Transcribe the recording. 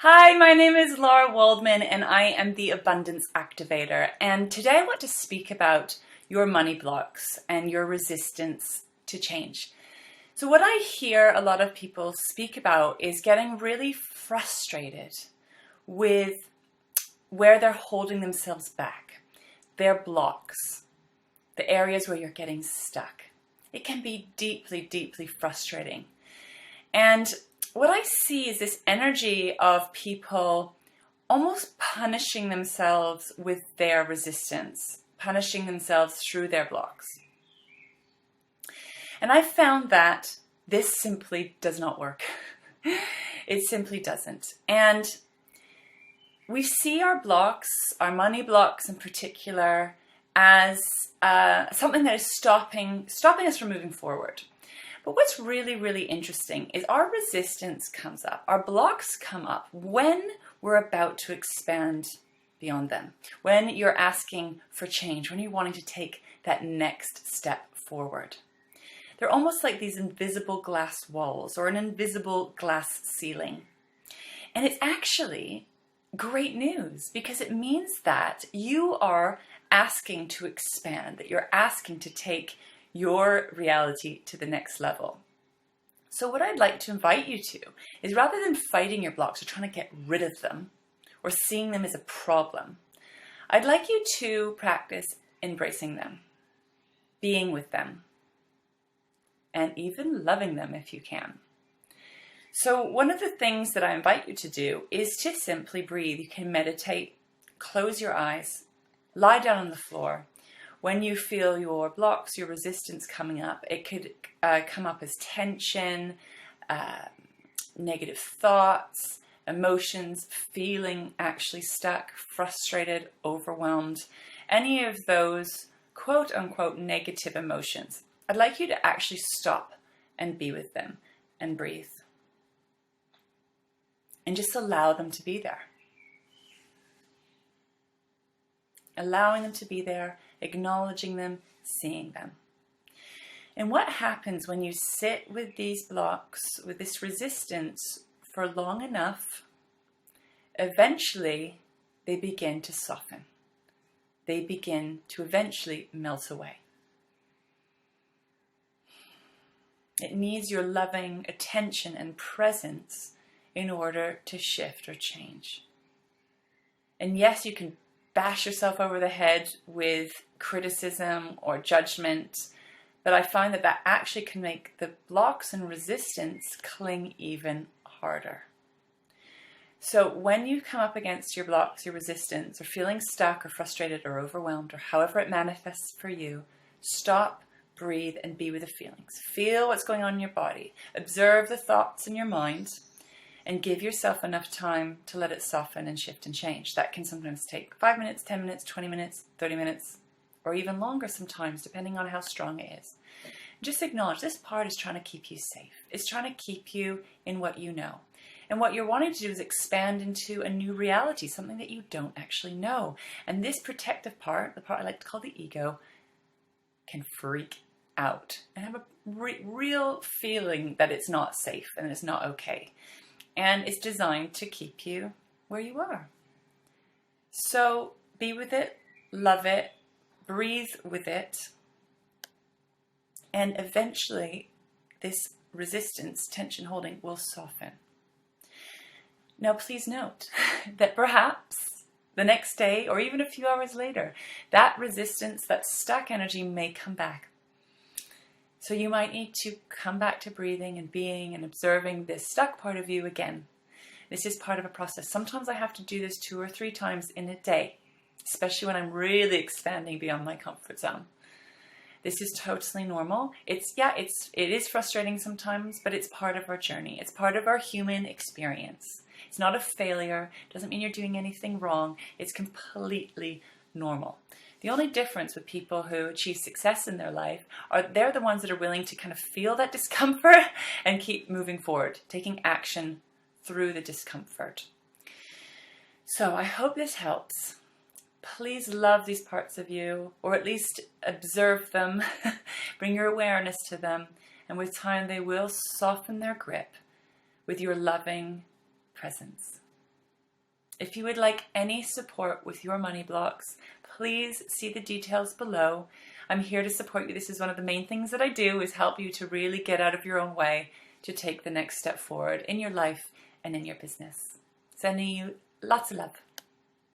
Hi, my name is Lara Waldman and I am the Abundance Activator. And today I want to speak about your money blocks and your resistance to change. So what I hear a lot of people speak about is getting really frustrated with where they're holding themselves back, their blocks, the areas where you're getting stuck. It can be deeply, deeply frustrating. And what I see is this energy of people almost punishing themselves with their resistance, punishing themselves through their blocks. And I found that this simply does not work. It simply doesn't. And we see our blocks, our money blocks in particular, as something that is stopping us from moving forward. But what's really, really interesting is our resistance comes up, our blocks come up when we're about to expand beyond them, when you're asking for change, when you're wanting to take that next step forward. They're almost like these invisible glass walls or an invisible glass ceiling. And it's actually great news because it means that you are asking to expand, that you're asking to take your reality to the next level. So what I'd like to invite you to is, rather than fighting your blocks or trying to get rid of them or seeing them as a problem, I'd like you to practice embracing them, being with them, and even loving them if you can. So one of the things that I invite you to do is to simply breathe. You can meditate, close your eyes, lie down on the floor. When you feel your blocks, your resistance coming up, it could come up as tension, negative thoughts, emotions, feeling actually stuck, frustrated, overwhelmed, any of those quote unquote negative emotions. I'd like you to actually stop and be with them and breathe. And just allow them to be there. Allowing them to be there, acknowledging them, seeing them. And what happens when you sit with these blocks, with this resistance for long enough, eventually they begin to soften. They begin to eventually melt away. It needs your loving attention and presence in order to shift or change. And yes, you can bash yourself over the head with criticism or judgment, but I find that that actually can make the blocks and resistance cling even harder. So when you come up against your blocks, your resistance, or feeling stuck or frustrated or overwhelmed, or however it manifests for you, stop, breathe, and be with the feelings. Feel what's going on in your body. Observe the thoughts in your mind. And give yourself enough time to let it soften and shift and change. That can sometimes take 5 minutes, 10 minutes, 20 minutes, 30 minutes, or even longer sometimes, depending on how strong it is. Just acknowledge this part is trying to keep you safe. It's trying to keep you in what you know. And what you're wanting to do is expand into a new reality, something that you don't actually know. And this protective part, the part I like to call the ego, can freak out and have a real feeling that it's not safe and it's not okay. And it's designed to keep you where you are. So be with it, love it, breathe with it, and eventually this resistance, tension holding, will soften. Now please note that perhaps the next day or even a few hours later, that resistance, that stuck energy may come back. So you might need to come back to breathing and being and observing this stuck part of you again. This is part of a process. Sometimes I have to do this 2 or 3 times in a day, especially when I'm really expanding beyond my comfort zone. This is totally normal. It is frustrating sometimes, but it's part of our journey. It's part of our human experience. It's not a failure. It doesn't mean you're doing anything wrong. It's completely normal. The only difference with people who achieve success in their life are they're the ones that are willing to kind of feel that discomfort and keep moving forward, taking action through the discomfort. So I hope this helps. Please love these parts of you, or at least observe them, bring your awareness to them, and with time they will soften their grip with your loving presence. If you would like any support with your money blocks, please see the details below. I'm here to support you. This is one of the main things that I do, is help you to really get out of your own way to take the next step forward in your life and in your business. Sending you lots of love.